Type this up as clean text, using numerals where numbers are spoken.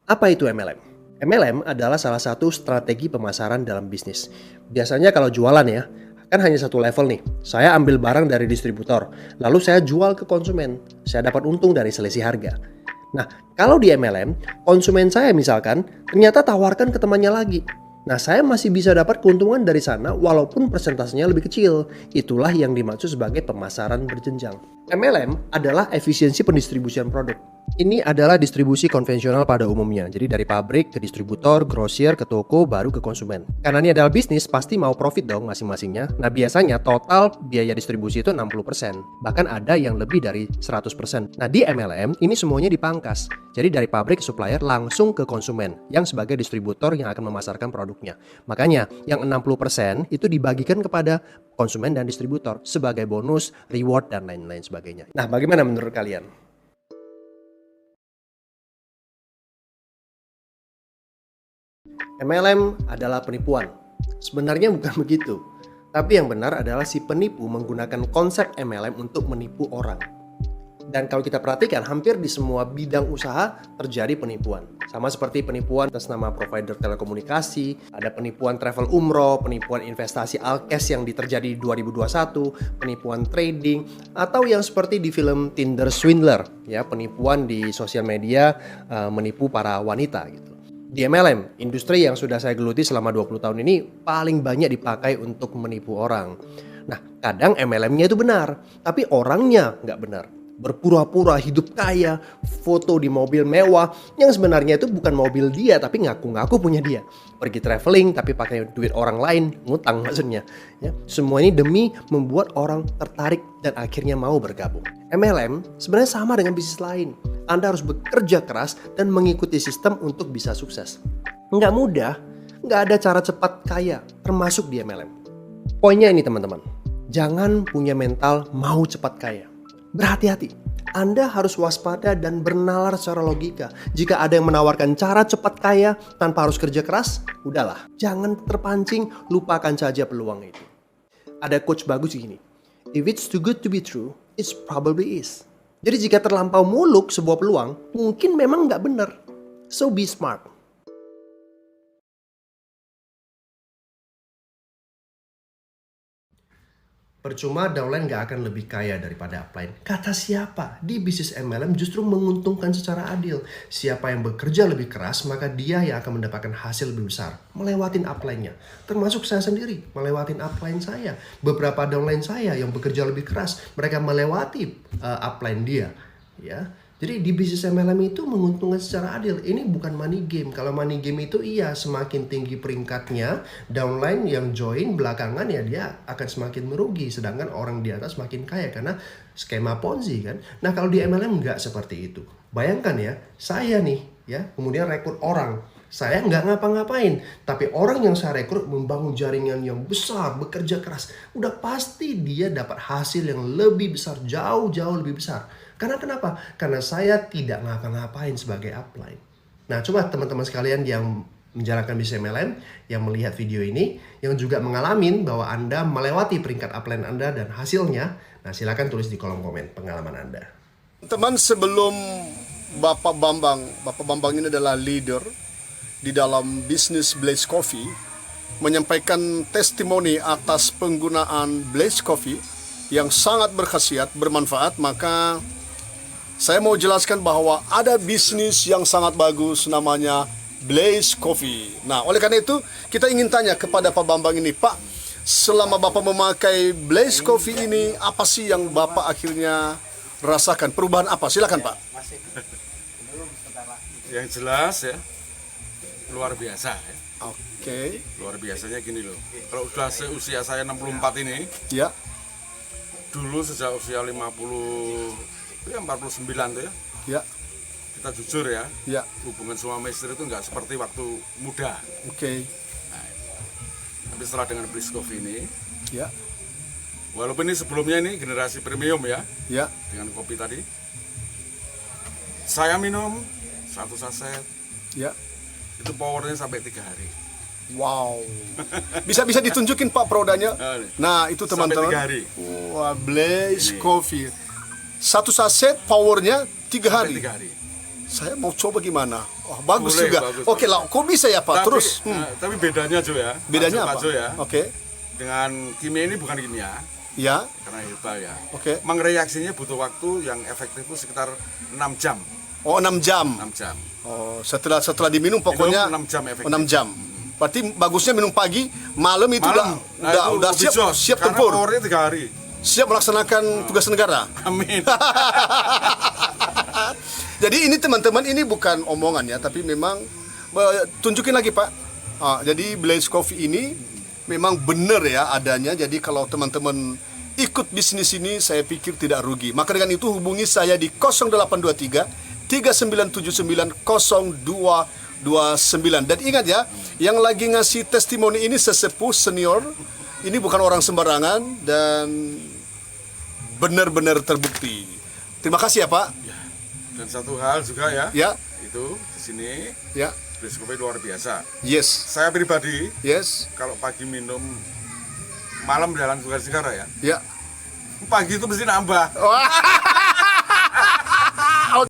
Apa itu MLM? MLM adalah salah satu strategi pemasaran dalam bisnis. Biasanya kalau jualan ya, kan hanya satu level nih. Saya ambil barang dari distributor, lalu saya jual ke konsumen. Saya dapat untung dari selisih harga. Nah, kalau di MLM, konsumen saya misalkan ternyata tawarkan ke temannya lagi. Nah, saya masih bisa dapat keuntungan dari sana walaupun persentasenya lebih kecil. Itulah yang dimaksud sebagai pemasaran berjenjang. MLM adalah efisiensi pendistribusian produk. Ini adalah distribusi konvensional pada umumnya. Jadi dari pabrik ke distributor, grosir, ke toko, baru ke konsumen. Karena ini adalah bisnis, pasti mau profit dong masing-masingnya. Nah, biasanya total biaya distribusi itu 60%. Bahkan ada yang lebih dari 100%. Nah, di MLM ini semuanya dipangkas. Jadi dari pabrik ke supplier langsung ke konsumen yang sebagai distributor yang akan memasarkan produknya. Makanya yang 60% itu dibagikan kepada konsumen dan distributor sebagai bonus, reward, dan lain-lain sebagainya. Nah, bagaimana menurut kalian? MLM adalah penipuan. Sebenarnya bukan begitu. Tapi yang benar adalah si penipu menggunakan konsep MLM untuk menipu orang. Dan kalau kita perhatikan, hampir di semua bidang usaha terjadi penipuan. Sama seperti penipuan atas nama provider telekomunikasi, ada penipuan travel umroh, penipuan investasi Alkes yang terjadi di 2021, penipuan trading, atau yang seperti di film Tinder Swindler, ya, penipuan di sosial media menipu para wanita gitu. Di MLM, industri yang sudah saya geluti selama 20 tahun ini paling banyak dipakai untuk menipu orang. Nah, kadang MLM-nya itu benar, tapi orangnya nggak benar. Berpura-pura hidup kaya, foto di mobil mewah, yang sebenarnya itu bukan mobil dia, tapi ngaku-ngaku punya dia. Pergi traveling, tapi pakai duit orang lain, ngutang maksudnya. Ya, semua ini demi membuat orang tertarik dan akhirnya mau bergabung. MLM sebenarnya sama dengan bisnis lain. Anda harus bekerja keras dan mengikuti sistem untuk bisa sukses. Nggak mudah, nggak ada cara cepat kaya, termasuk di MLM. Poinnya ini teman-teman, jangan punya mental mau cepat kaya. Berhati-hati, Anda harus waspada dan bernalar secara logika. Jika ada yang menawarkan cara cepat kaya tanpa harus kerja keras, udahlah. Jangan terpancing, lupakan saja peluang itu. Ada coach bagus gini, if it's too good to be true, it probably is. Jadi jika terlampau muluk sebuah peluang, mungkin memang nggak benar. So be smart. Percuma downline nggak akan lebih kaya daripada upline. Kata siapa? Di bisnis MLM justru menguntungkan secara adil. Siapa yang bekerja lebih keras, maka dia yang akan mendapatkan hasil lebih besar. Melewatin upline-nya. Termasuk saya sendiri, melewatin upline saya. Beberapa downline saya yang bekerja lebih keras, mereka melewati upline dia. Ya. Jadi di bisnis MLM itu menguntungkan secara adil. Ini bukan money game. Kalau money game itu iya, semakin tinggi peringkatnya, downline yang join belakangan ya dia akan semakin merugi. Sedangkan orang di atas makin kaya karena skema Ponzi kan. Nah kalau di MLM nggak seperti itu. Bayangkan ya, saya nih ya kemudian rekrut orang. Saya nggak ngapa-ngapain, tapi orang yang saya rekrut membangun jaringan yang besar, bekerja keras. Udah pasti dia dapat hasil yang lebih besar, jauh-jauh lebih besar. Karena kenapa? Karena saya tidak ngapa-ngapain sebagai upline. Nah, coba teman-teman sekalian yang menjalankan bisnis MLM, yang melihat video ini, yang juga mengalami bahwa Anda melewati peringkat upline Anda dan hasilnya, nah silakan tulis di kolom komen pengalaman Anda. Teman, sebelum Bapak Bambang ini adalah leader di dalam bisnis Blaze Coffee, menyampaikan testimoni atas penggunaan Blaze Coffee yang sangat berkhasiat, bermanfaat, maka saya mau jelaskan bahwa ada bisnis yang sangat bagus namanya Blaze Coffee. Nah, oleh karena itu kita ingin tanya kepada Pak Bambang ini, Pak, selama Bapak memakai Blaze Coffee ini, apa sih yang Bapak akhirnya rasakan? Perubahan apa? Silakan, Pak. Yang jelas ya, luar biasa ya. Oke. Luar biasanya gini loh. Kalau udah usia saya 64 ini, Ya. dulu sejak usia 49 tuh ya, Ya. kita jujur ya, Ya. hubungan suami istri itu nggak seperti waktu muda. Oke. Tapi setelah dengan Blaze Coffee ini, Ya. walaupun ini sebelumnya ini generasi premium ya, Ya. dengan kopi tadi, saya minum satu saset, Ya. itu powernya sampai 3 hari. Wow. Bisa ditunjukin Pak produknya? Nah, itu Sampai teman-teman. 3 hari. Wah, Blaze Ini. Coffee. Satu saset powernya 3 Sampai hari. 3 hari. saya mau coba gimana. Oh, bagus Boleh, juga. bagus, Oke lah, kok bisa ya Pak? Terus Tapi bedanya Jo ya. bedanya Pak apa? Jo ya. Oke, Dengan kimia ini bukan kimia, ya, karena herbal ya. oke. Memang reaksinya butuh waktu yang efektif itu sekitar 6 jam. Oh 6 jam. 6 jam. Oh setelah diminum pokoknya 6 jam efektif. 6 jam. Berarti bagusnya minum pagi, malam itu Malam. udah itu siap bijos. siap Karena tempur, powernya 3 hari. siap melaksanakan tugas negara. Amin. Jadi ini teman-teman, ini bukan omongan ya, tapi memang tunjukin lagi Pak. Jadi Blaze Coffee ini memang benar ya adanya. Jadi kalau teman-teman ikut bisnis ini, saya pikir tidak rugi. Maka dengan itu hubungi saya di 0823 3979 0229. Dan ingat ya, yang lagi ngasih testimoni ini sesepuh senior. Ini bukan orang sembarangan dan benar-benar terbukti. Terima kasih ya Pak. Dan satu hal juga ya. Ya, Itu di sini ya, Blaze Coffee luar biasa. yes, Saya pribadi yes, kalau pagi minum, malam jalan tugas negara ya. ya. Pagi itu mesti nambah. Wah.